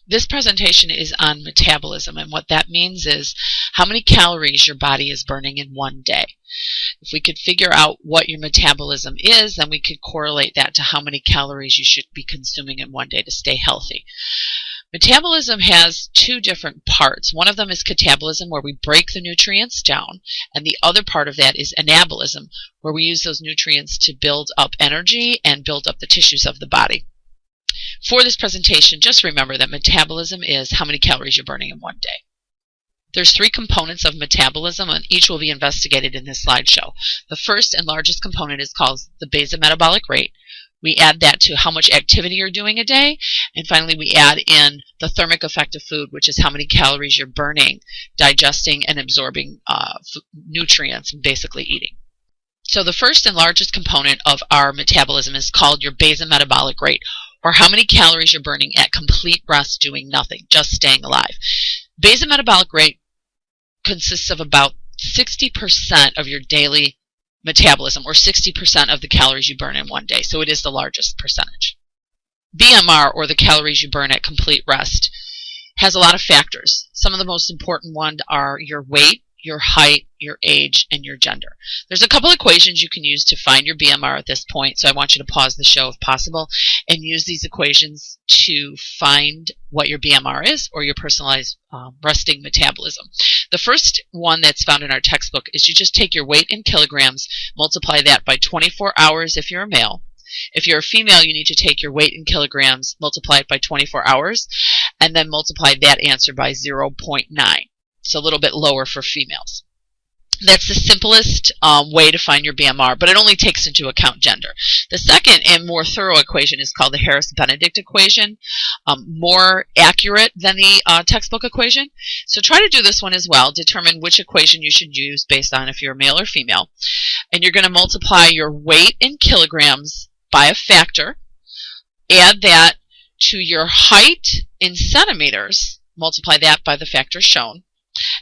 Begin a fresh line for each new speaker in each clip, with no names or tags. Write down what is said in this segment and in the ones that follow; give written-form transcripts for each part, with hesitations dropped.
This presentation is on metabolism, and what that means is how many calories your body is burning in one day. If we could figure out what your metabolism is, then we could correlate that to how many calories you should be consuming in one day to stay healthy. Metabolism has two different parts. One of them is catabolism, where we break the nutrients down, and the other part of that is anabolism, where we use those nutrients to build up energy and build up the tissues of the body. For this presentation, just remember that metabolism is how many calories you're burning in one day. There's three components of metabolism, and each will be investigated in this slideshow. The first and largest component is called the basal metabolic rate. We add that to how much activity you're doing a day, and finally we add in the thermic effect of food, which is how many calories you're burning, digesting and absorbing nutrients, and basically eating. So the first and largest component of our metabolism is called your basal metabolic rate, or how many calories you're burning at complete rest doing nothing, just staying alive. Basal metabolic rate consists of about 60% of your daily metabolism, or 60% of the calories you burn in one day, so it is the largest percentage. BMR, or the calories you burn at complete rest, has a lot of factors. Some of the most important ones are your weight, your height, your age, and your gender. There's a couple equations you can use to find your BMR at this point, so I want you to pause the show if possible and use these equations to find what your BMR is, or your personalized resting metabolism. The first one that's found in our textbook is you just take your weight in kilograms, multiply that by 24 hours if you're a male. If you're a female, you need to take your weight in kilograms, multiply it by 24 hours, and then multiply that answer by 0.9. So a little bit lower for females. That's the simplest way to find your BMR, but it only takes into account gender. The second and more thorough equation is called the Harris-Benedict equation, more accurate than the textbook equation. So try to do this one as well. Determine which equation you should use based on if you're male or female. And you're going to multiply your weight in kilograms by a factor, add that to your height in centimeters, multiply that by the factor shown,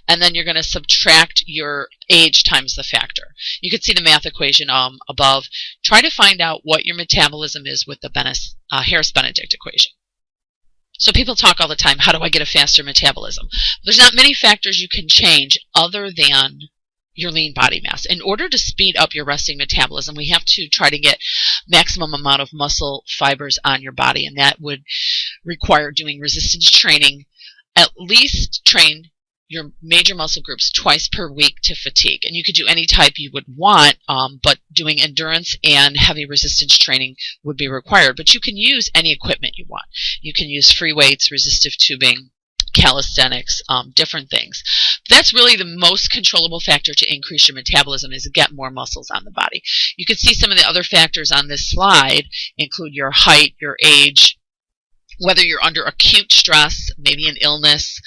and then you're going to subtract your age times the factor. You can see the math equation above. Try to find out what your metabolism is with the Harris-Benedict equation. So people talk all the time, how do I get a faster metabolism? There's not many factors you can change other than your lean body mass. In order to speed up your resting metabolism, we have to try to get maximum amount of muscle fibers on your body, and that would require doing resistance training. At least train your major muscle groups twice per week to fatigue. And you could do any type you would want, but doing endurance and heavy resistance training would be required. But you can use any equipment you want. You can use free weights, resistive tubing, calisthenics, different things. That's really the most controllable factor to increase your metabolism, is to get more muscles on the body. You can see some of the other factors on this slide include your height, your age, whether you're under acute stress, maybe an illness,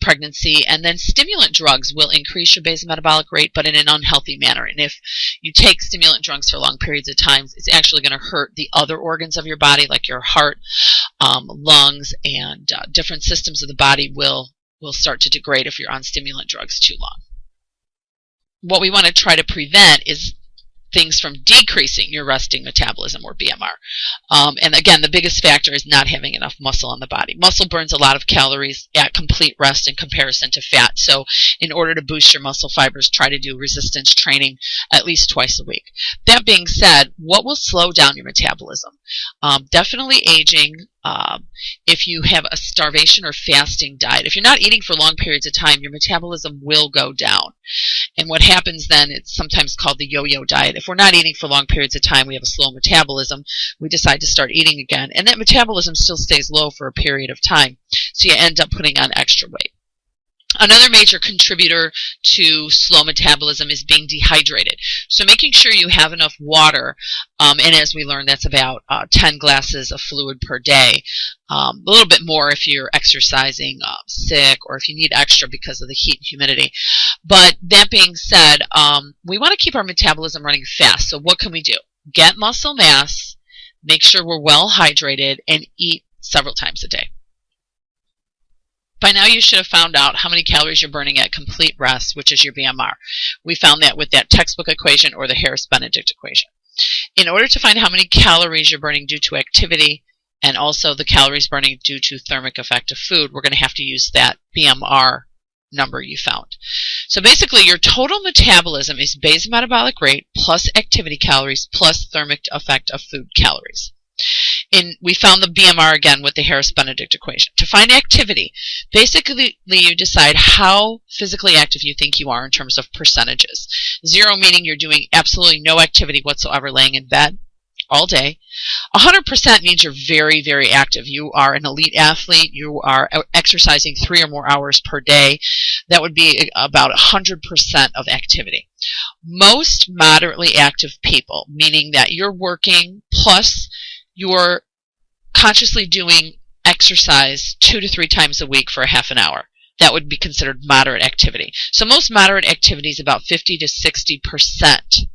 pregnancy, and then stimulant drugs will increase your basal metabolic rate, but in an unhealthy manner. And if you take stimulant drugs for long periods of time, it's actually going to hurt the other organs of your body, like your heart, lungs, and different systems of the body will start to degrade if you're on stimulant drugs too long. What we want to try to prevent is things from decreasing your resting metabolism, or BMR. And again, the biggest factor is not having enough muscle on the body. Muscle burns a lot of calories at complete rest in comparison to fat. So in order to boost your muscle fibers, try to do resistance training at least twice a week. That being said, what will slow down your metabolism? Definitely aging. If you have a starvation or fasting diet, if you're not eating for long periods of time, your metabolism will go down. And what happens then, it's sometimes called the yo-yo diet. If we're not eating for long periods of time, we have a slow metabolism, we decide to start eating again, and that metabolism still stays low for a period of time. So you end up putting on extra weight. Another major contributor to slow metabolism is being dehydrated. So making sure you have enough water, and as we learned, that's about 10 glasses of fluid per day. A little bit more if you're exercising, sick, or if you need extra because of the heat and humidity. But that being said, we want to keep our metabolism running fast. So what can we do? Get muscle mass, make sure we're well hydrated, and eat several times a day. By now you should have found out how many calories you're burning at complete rest, which is your BMR. We found that with that textbook equation, or the Harris-Benedict equation. In order to find how many calories you're burning due to activity, and also the calories burning due to thermic effect of food, we're going to have to use that BMR number you found. So basically your total metabolism is basal metabolic rate plus activity calories plus thermic effect of food calories. We found the BMR again with the Harris-Benedict equation. To find activity, basically you decide how physically active you think you are in terms of percentages. 0 meaning you're doing absolutely no activity whatsoever, laying in bed all day. 100% means you're very, very active. You are an elite athlete. You are exercising 3 or more hours per day. That would be about 100% of activity. Most moderately active people, meaning that you're working plus you're consciously doing exercise 2 to 3 times a week for a half an hour. That would be considered moderate activity. So most moderate activity is about 50 to 60%.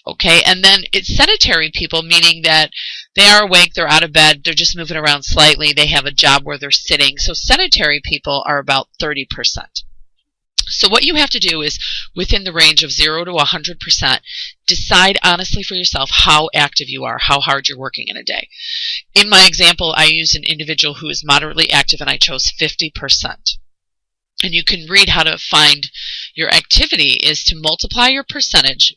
Okay, and then it's sedentary people, meaning that they are awake, they're out of bed, they're just moving around slightly, they have a job where they're sitting. So sedentary people are about 30%. So what you have to do is, within the range of 0 to 100%, decide honestly for yourself how active you are, how hard you're working in a day. In my example, I used an individual who is moderately active, and I chose 50%. And you can read how to find your activity is to multiply your percentage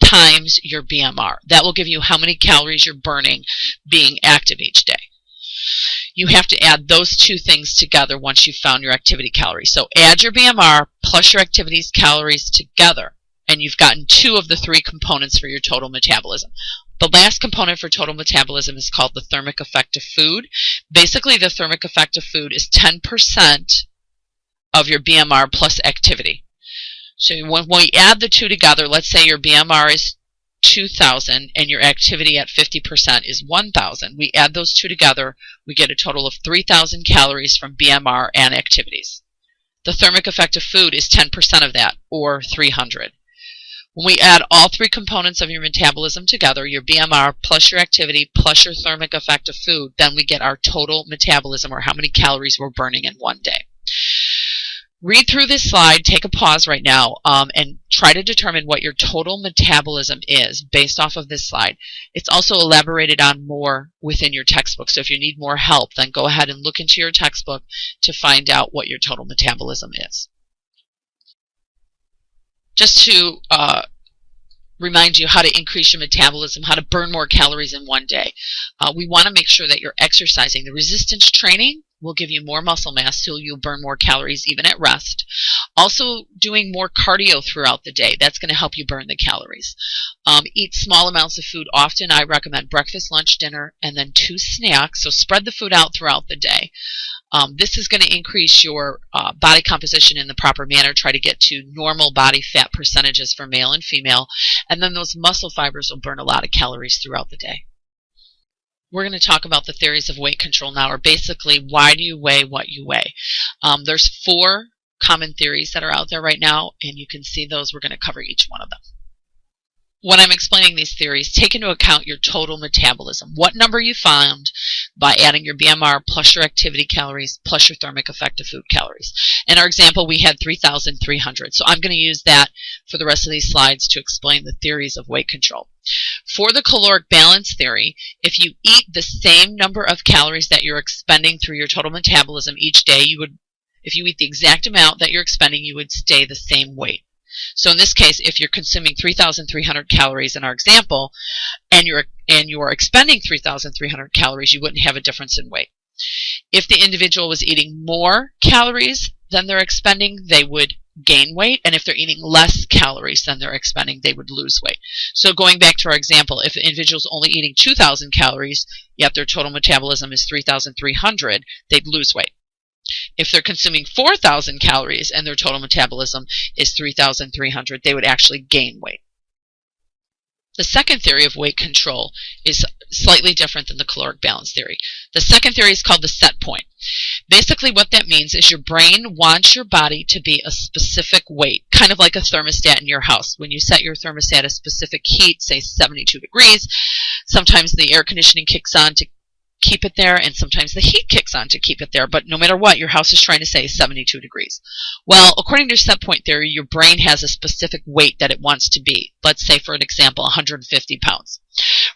times your BMR. That will give you how many calories you're burning being active each day. You have to add those two things together once you've found your activity calories. So add your BMR plus your activities calories together, and you've gotten 2 of the 3 components for your total metabolism. The last component for total metabolism is called the thermic effect of food. Basically, the thermic effect of food is 10% of your BMR plus activity. So when we add the 2 together, let's say your BMR is 2,000 and your activity at 50% is 1,000. We add those 2 together, we get a total of 3,000 calories from BMR and activities. The thermic effect of food is 10% of that, or 300. When we add all 3 components of your metabolism together, your BMR plus your activity plus your thermic effect of food, then we get our total metabolism, or how many calories we're burning in one day. Read through this slide, take a pause right now, and try to determine what your total metabolism is based off of this slide. It's also elaborated on more within your textbook, so if you need more help, then go ahead and look into your textbook to find out what your total metabolism is. Just to remind you how to increase your metabolism, how to burn more calories in one day, we want to make sure that you're exercising. The resistance training will give you more muscle mass, so you'll burn more calories even at rest. Also, doing more cardio throughout the day, that's going to help you burn the calories. Eat small amounts of food often. I recommend breakfast, lunch, dinner, and then 2 snacks. So spread the food out throughout the day. This is going to increase your body composition in the proper manner. Try to get to normal body fat percentages for male and female. And then those muscle fibers will burn a lot of calories throughout the day. We're going to talk about the theories of weight control now, or basically, why do you weigh what you weigh? There's 4 common theories that are out there right now, and you can see those. We're going to cover each one of them. When I'm explaining these theories, take into account your total metabolism. What number you found by adding your BMR plus your activity calories plus your thermic effect of food calories. In our example, we had 3,300. So I'm going to use that for the rest of these slides to explain the theories of weight control. For the caloric balance theory, if you eat the same number of calories that you're expending through your total metabolism each day, if you eat the exact amount that you're expending, you would stay the same weight. So in this case, if you're consuming 3,300 calories in our example, and you're expending 3,300 calories, you wouldn't have a difference in weight. If the individual was eating more calories than they're expending, they would gain weight, and if they're eating less calories than they're expending, they would lose weight. So going back to our example, if the individual's only eating 2,000 calories, yet their total metabolism is 3,300, they'd lose weight. If they're consuming 4,000 calories and their total metabolism is 3,300, they would actually gain weight. The second theory of weight control is slightly different than the caloric balance theory. The second theory is called the set point. Basically what that means is your brain wants your body to be a specific weight, kind of like a thermostat in your house. When you set your thermostat a specific heat, say 72 degrees, sometimes the air conditioning kicks on to keep it there, and sometimes the heat kicks on to keep it there. But no matter what, your house is trying to say 72 degrees. Well, according to set point theory, your brain has a specific weight that it wants to be. Let's say, for an example, 150 pounds.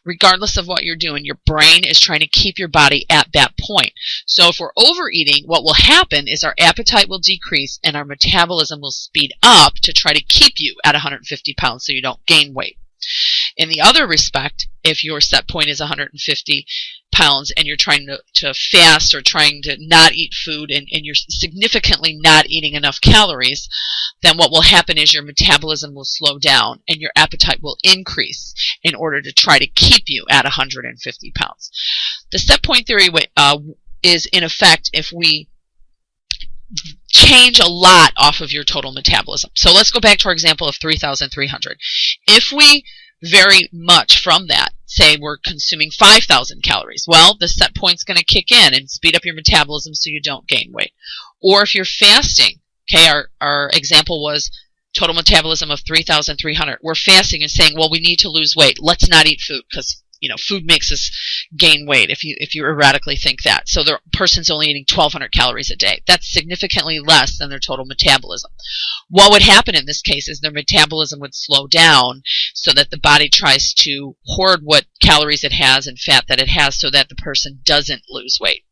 Regardless of what you're doing, your brain is trying to keep your body at that point. So if we're overeating, what will happen is our appetite will decrease and our metabolism will speed up to try to keep you at 150 pounds so you don't gain weight. In the other respect, if your set point is 150 pounds and you're trying to fast or trying to not eat food and you're significantly not eating enough calories, then what will happen is your metabolism will slow down and your appetite will increase in order to try to keep you at 150 pounds. The set point theory is in effect if we change a lot off of your total metabolism. So let's go back to our example of 3,300. If we vary much from that, say we're consuming 5,000 calories, well, the set point's going to kick in and speed up your metabolism so you don't gain weight. Or if you're fasting, okay, our example was total metabolism of 3,300. We're fasting and saying, well, we need to lose weight. Let's not eat food because food makes us gain weight if you erratically think that. So the person's only eating 1,200 calories a day. That's significantly less than their total metabolism. What would happen in this case is their metabolism would slow down so that the body tries to hoard what calories it has and fat that it has so that the person doesn't lose weight,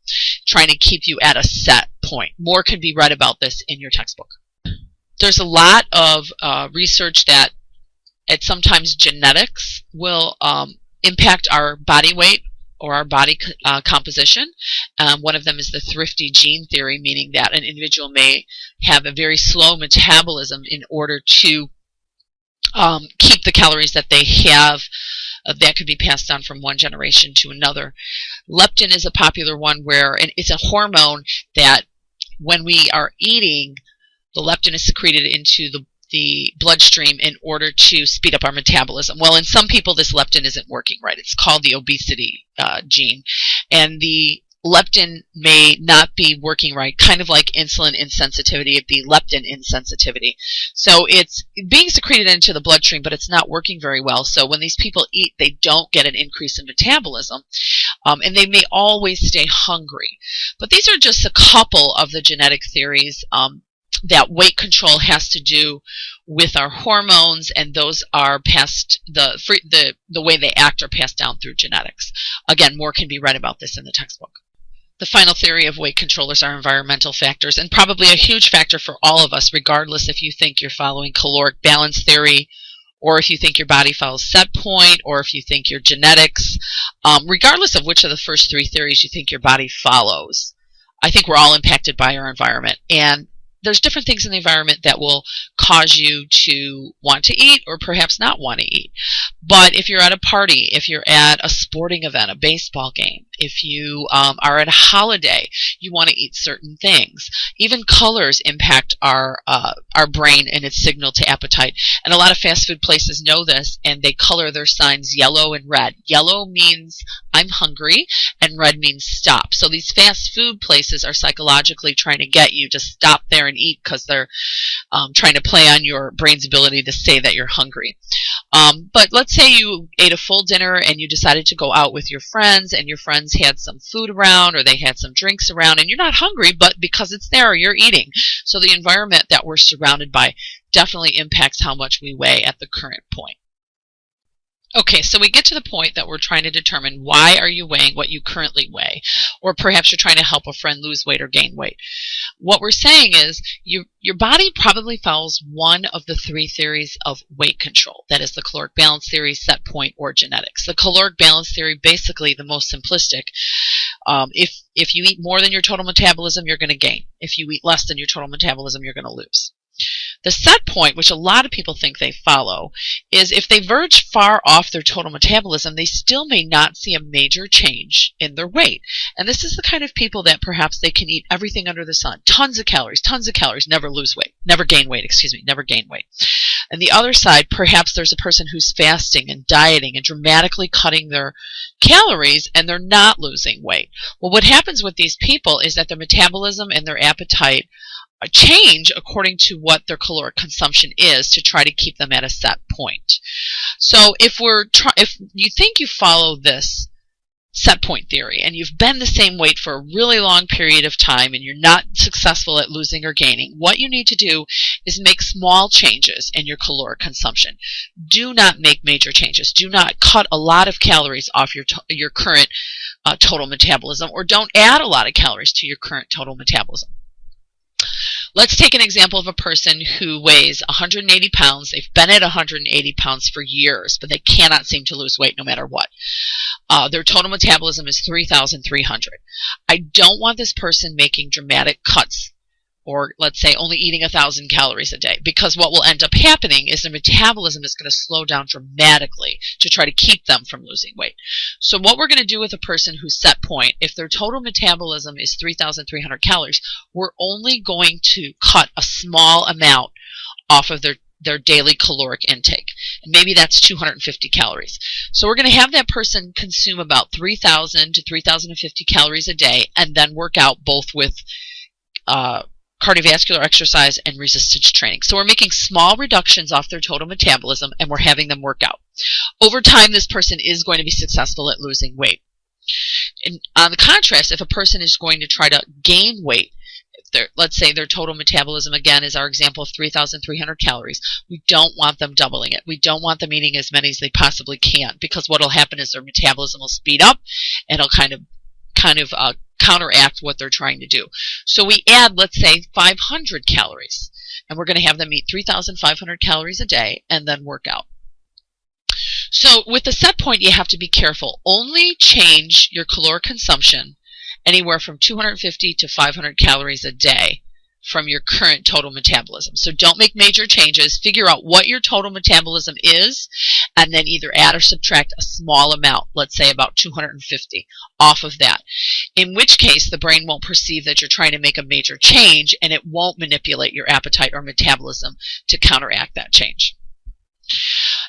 trying to keep you at a set point. More can be read about this in your textbook. There's a lot of research that sometimes genetics will impact our body weight or our body composition. One of them is the thrifty gene theory, meaning that an individual may have a very slow metabolism in order to keep the calories that they have that could be passed on from one generation to another. Leptin is a popular one and it's a hormone that when we are eating, the leptin is secreted into the bloodstream in order to speed up our metabolism. Well, in some people, this leptin isn't working right. It's called the obesity gene. And the leptin may not be working right, kind of like insulin insensitivity. It'd be leptin insensitivity. So it's being secreted into the bloodstream, but it's not working very well. So when these people eat, they don't get an increase in metabolism. And they may always stay hungry. But these are just a couple of the genetic theories that weight control has to do with our hormones, and those are passed, the way they act are passed down through genetics. Again, more can be read about this in the textbook. The final theory of weight controllers are environmental factors, and probably a huge factor for all of us, regardless if you think you're following caloric balance theory, or if you think your body follows set point, or if you think your genetics. Regardless of which of the first three theories you think your body follows, I think we're all impacted by our environment. And there's different things in the environment that will cause you to want to eat or perhaps not want to eat. But if you're at a party, if you're at a sporting event, a baseball game, if you are at a holiday, you want to eat certain things. Even colors impact our brain and its signal to appetite. And a lot of fast food places know this, and they color their signs yellow and red. Yellow means I'm hungry, and red means stop. So these fast food places are psychologically trying to get you to stop there and eat because they're trying to play on your brain's ability to say that you're hungry. But let's say you ate a full dinner and you decided to go out with your friends, and your friends had some food around or they had some drinks around, and you're not hungry, but because it's there, you're eating. So the environment that we're surrounded by definitely impacts how much we weigh at the current point. Okay, so we get to the point that we're trying to determine why are you weighing what you currently weigh, or perhaps you're trying to help a friend lose weight or gain weight. What we're saying is your body probably follows one of the three theories of weight control. That is the caloric balance theory, set point, or genetics. The caloric balance theory, basically the most simplistic. If you eat more than your total metabolism, you're going to gain. If you eat less than your total metabolism, you're going to lose. The set point, which a lot of people think they follow, is if they verge far off their total metabolism, they still may not see a major change in their weight. And this is the kind of people that perhaps they can eat everything under the sun. Tons of calories, never lose weight. Never gain weight. And the other side, perhaps there's a person who's fasting and dieting and dramatically cutting their calories, and they're not losing weight. Well, what happens with these people is that their metabolism and their appetite change according to what their caloric consumption is to try to keep them at a set point. So if you think you follow this set point theory and you've been the same weight for a really long period of time and you're not successful at losing or gaining, what you need to do is make small changes in your caloric consumption. Do not make major changes. Do not cut a lot of calories off your current total metabolism, or don't add a lot of calories to your current total metabolism. Let's take an example of a person who weighs 180 pounds. They've been at 180 pounds for years, but they cannot seem to lose weight no matter what. Their total metabolism is 3,300. I don't want this person making dramatic cuts, or let's say only eating 1,000 calories a day, because what will end up happening is their metabolism is going to slow down dramatically to try to keep them from losing weight. So what we're going to do with a person who's set point, if their total metabolism is 3,300 calories, we're only going to cut a small amount off of their daily caloric intake. And maybe that's 250 calories. So we're going to have that person consume about 3,000 to 3,050 calories a day and then work out both with cardiovascular exercise and resistance training. So we're making small reductions off their total metabolism and we're having them work out. Over time, this person is going to be successful at losing weight. And on the contrast, if a person is going to try to gain weight, let's say their total metabolism, again, is our example of 3,300 calories, we don't want them doubling it. We don't want them eating as many as they possibly can, because what will happen is their metabolism will speed up and it'll kind of counteract what they're trying to do. So we add, let's say, 500 calories, and we're going to have them eat 3,500 calories a day and then work out. So with the set point, you have to be careful. Only change your caloric consumption anywhere from 250 to 500 calories a day from your current total metabolism. So don't make major changes. Figure out what your total metabolism is and then either add or subtract a small amount, let's say about 250 off of that. In which case the brain won't perceive that you're trying to make a major change and it won't manipulate your appetite or metabolism to counteract that change.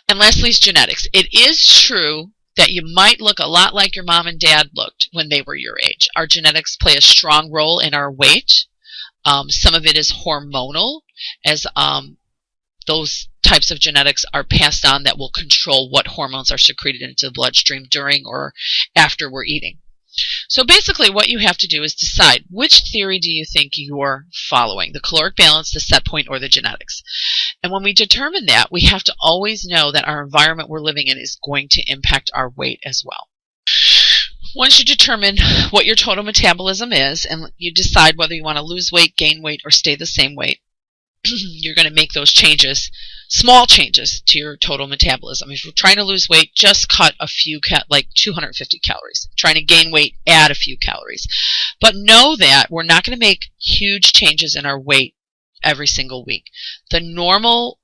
And lastly is genetics. It is true that you might look a lot like your mom and dad looked when they were your age. Our genetics play a strong role in our weight. Some of it is hormonal, as those types of genetics are passed on that will control what hormones are secreted into the bloodstream during or after we're eating. So basically what you have to do is decide, which theory do you think you're following, the caloric balance, the set point, or the genetics? And when we determine that, we have to always know that our environment we're living in is going to impact our weight as well. Once you determine what your total metabolism is and you decide whether you want to lose weight, gain weight, or stay the same weight, you're going to make those changes, small changes to your total metabolism. If you're trying to lose weight, just cut a few, like 250 calories. Trying to gain weight, add a few calories. But know that we're not going to make huge changes in our weight every single week. The normal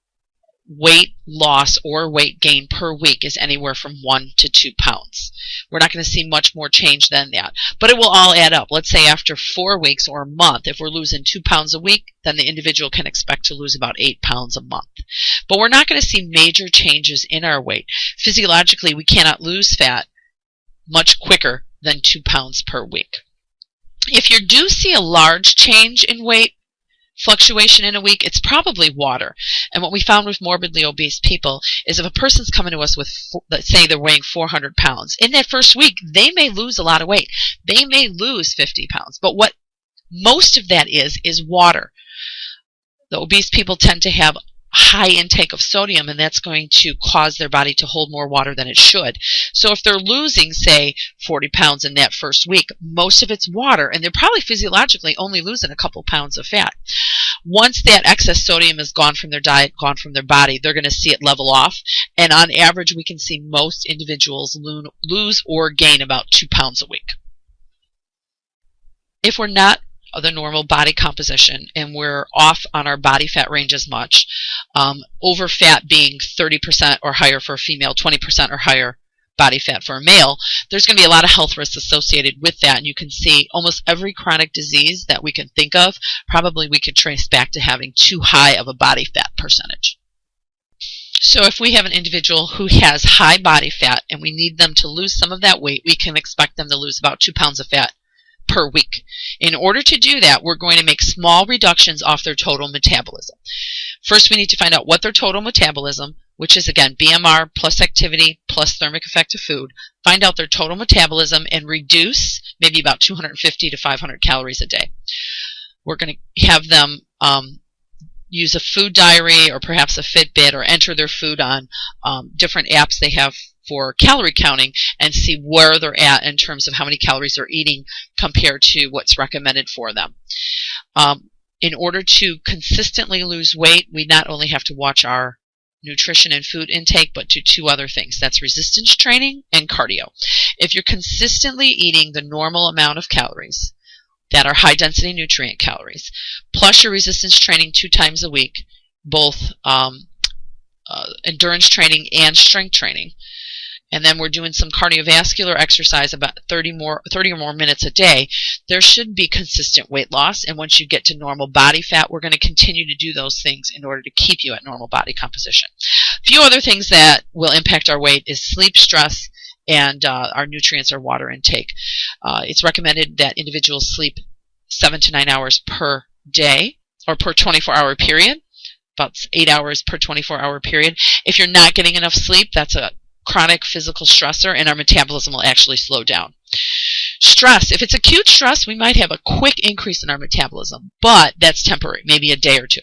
weight loss or weight gain per week is anywhere from 1 to 2 pounds. We're not going to see much more change than that, but it will all add up. Let's say after 4 weeks or a month, if we're losing 2 pounds a week, then the individual can expect to lose about 8 pounds a month. But we're not going to see major changes in our weight. Physiologically, we cannot lose fat much quicker than 2 pounds per week. If you do see a large change in weight fluctuation in a week, it's probably water. And what we found with morbidly obese people is if a person's coming to us with, let's say they're weighing 400 pounds, in that first week, they may lose a lot of weight. They may lose 50 pounds. But what most of that is water. The obese people tend to have high intake of sodium, and that's going to cause their body to hold more water than it should. So if they're losing, say, 40 pounds in that first week, most of it's water, and they're probably physiologically only losing a couple pounds of fat. Once that excess sodium is gone from their diet, gone from their body, they're going to see it level off, and on average we can see most individuals lose or gain about 2 pounds a week. If we're not the normal body composition and we're off on our body fat range as much, over fat being 30% or higher for a female, 20% or higher body fat for a male, there's going to be a lot of health risks associated with that. And you can see almost every chronic disease that we can think of, probably we could trace back to having too high of a body fat percentage. So if we have an individual who has high body fat and we need them to lose some of that weight, we can expect them to lose about 2 pounds of fat per week. In order to do that, we're going to make small reductions off their total metabolism. First, we need to find out what their total metabolism which is again BMR plus activity plus thermic effect of food, find out their total metabolism and reduce maybe about 250 to 500 calories a day. We're going to have them use a food diary or perhaps a Fitbit, or enter their food on different apps they have for calorie counting, and see where they're at in terms of how many calories they're eating compared to what's recommended for them. In order to consistently lose weight, we not only have to watch our nutrition and food intake, but do two other things. That's resistance training and cardio. If you're consistently eating the normal amount of calories that are high density nutrient calories, plus your resistance training 2 times a week, both endurance training and strength training, and then we're doing some cardiovascular exercise about 30 or more minutes a day, there should be consistent weight loss. And once you get to normal body fat, we're going to continue to do those things in order to keep you at normal body composition. A few other things that will impact our weight is sleep, stress, and our nutrients or water intake. It's recommended that individuals sleep 7 to 9 hours per day, or per 24-hour period, about 8 hours per 24-hour period. If you're not getting enough sleep, that's a chronic physical stressor, and our metabolism will actually slow down. Stress, if it's acute stress, we might have a quick increase in our metabolism, but that's temporary, maybe a day or two.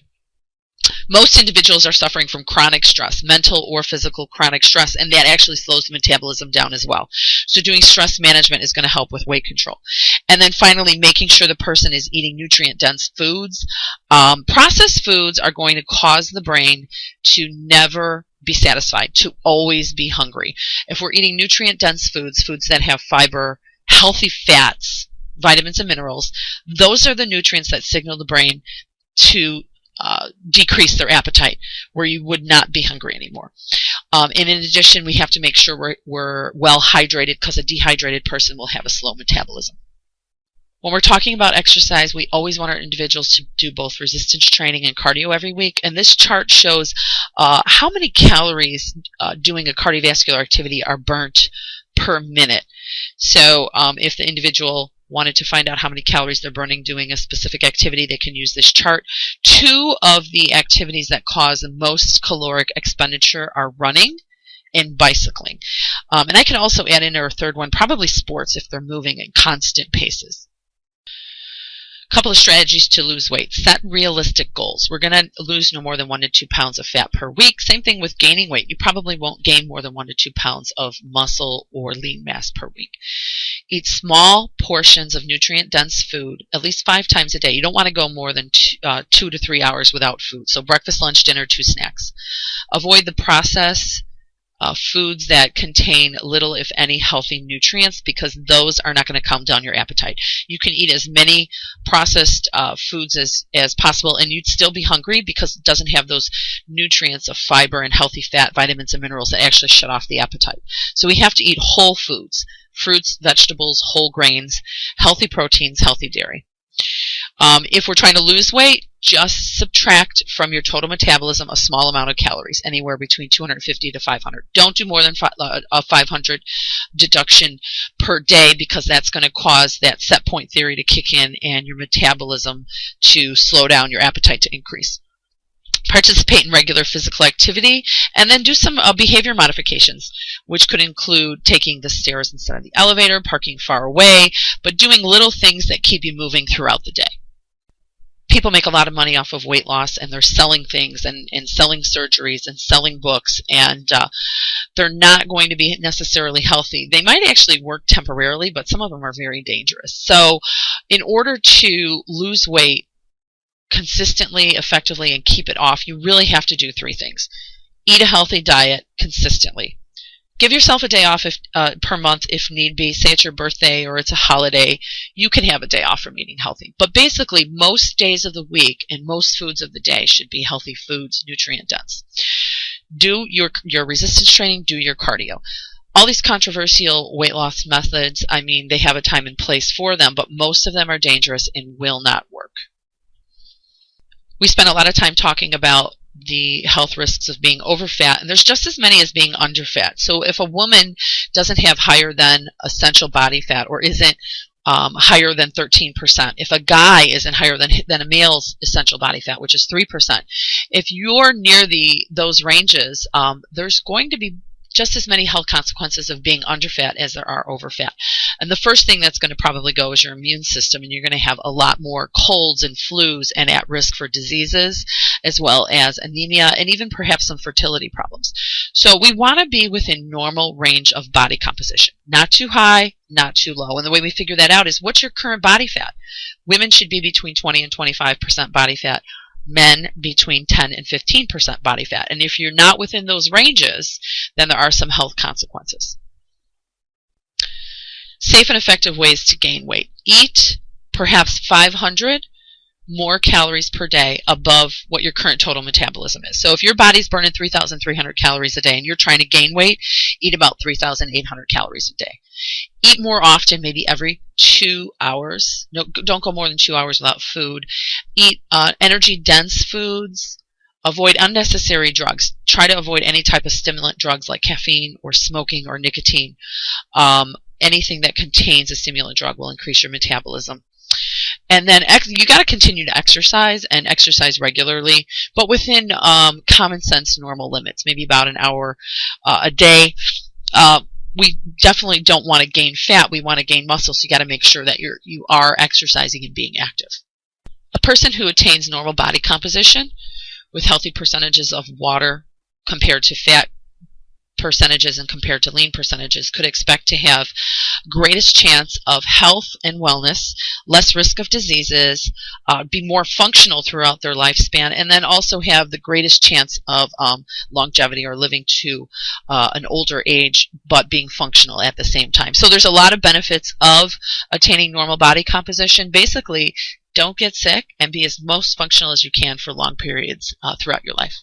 Most individuals are suffering from chronic stress, mental or physical chronic stress, and that actually slows the metabolism down as well. So doing stress management is going to help with weight control. And then finally, making sure the person is eating nutrient-dense foods. Processed foods are going to cause the brain to never be satisfied, to always be hungry. If we're eating nutrient-dense foods, foods that have fiber, healthy fats, vitamins and minerals, those are the nutrients that signal the brain to decrease their appetite, where you would not be hungry anymore. And in addition, we have to make sure we're well hydrated, because a dehydrated person will have a slow metabolism. When we're talking about exercise, we always want our individuals to do both resistance training and cardio every week. And this chart shows how many calories doing a cardiovascular activity are burnt per minute. So if the individual wanted to find out how many calories they're burning doing a specific activity, they can use this chart. 2 of the activities that cause the most caloric expenditure are running and bicycling. And I can also add in a third one, probably sports, if they're moving at constant paces. Couple of strategies to lose weight. Set realistic goals. We're going to lose no more than 1 to 2 pounds of fat per week. Same thing with gaining weight. You probably won't gain more than 1 to 2 pounds of muscle or lean mass per week. Eat small portions of nutrient-dense food at least 5 times a day. You don't want to go more than 2 to 3 hours without food. So breakfast, lunch, dinner, 2 snacks. Avoid the processed foods that contain little, if any, healthy nutrients, because those are not going to calm down your appetite. You can eat as many processed foods as possible, and you'd still be hungry, because it doesn't have those nutrients of fiber and healthy fat, vitamins, and minerals that actually shut off the appetite. So we have to eat whole foods, fruits, vegetables, whole grains, healthy proteins, healthy dairy. If we're trying to lose weight, just subtract from your total metabolism a small amount of calories, anywhere between 250 to 500. Don't do more than 500 deduction per day, because that's going to cause that set point theory to kick in and your metabolism to slow down, your appetite to increase. Participate in regular physical activity, and then do some behavior modifications, which could include taking the stairs instead of the elevator, parking far away, but doing little things that keep you moving throughout the day. People make a lot of money off of weight loss, and they're selling things and selling surgeries and selling books, and they're not going to be necessarily healthy. They might actually work temporarily, but some of them are very dangerous. So in order to lose weight consistently, effectively, and keep it off, you really have to do 3 things. Eat a healthy diet consistently. Give yourself a day off per month if need be. Say it's your birthday or it's a holiday. You can have a day off from eating healthy. But basically, most days of the week and most foods of the day should be healthy foods, nutrient dense. Do your resistance training, do your cardio. All these controversial weight loss methods, I mean, they have a time and place for them, but most of them are dangerous and will not work. We spend a lot of time talking about the health risks of being over fat, and there's just as many as being under fat. So if a woman doesn't have higher than essential body fat, or isn't higher than 13%. If a guy isn't higher than a male's essential body fat, which is 3%, if you're near those ranges, there's going to be just as many health consequences of being under fat as there are over fat. And the first thing that's going to probably go is your immune system, and you're going to have a lot more colds and flus and at risk for diseases, as well as anemia and even perhaps some fertility problems. So we want to be within normal range of body composition, not too high, not too low. And the way we figure that out is, what's your current body fat? Women should be between 20 and 25% body fat. Men between 10 and 15% body fat. And if you're not within those ranges, then there are some health consequences. Safe and effective ways to gain weight. Eat perhaps 500 more calories per day above what your current total metabolism is. So if your body's burning 3,300 calories a day and you're trying to gain weight, eat about 3,800 calories a day. Eat more often, maybe every 2 hours. No, don't go more than 2 hours without food. Eat energy-dense foods. Avoid unnecessary drugs. Try to avoid any type of stimulant drugs like caffeine or smoking or nicotine. Anything that contains a stimulant drug will increase your metabolism. And then you got to continue to exercise, and exercise regularly, but within common sense normal limits, maybe about an hour a day. We definitely don't want to gain fat. We want to gain muscle, so you got to make sure that you are exercising and being active. A person who attains normal body composition with healthy percentages of water compared to fat percentages and compared to lean percentages could expect to have greatest chance of health and wellness, less risk of diseases, be more functional throughout their lifespan, and then also have the greatest chance of longevity, or living to an older age but being functional at the same time. So there's a lot of benefits of attaining normal body composition. Basically, don't get sick and be as most functional as you can for long periods throughout your life.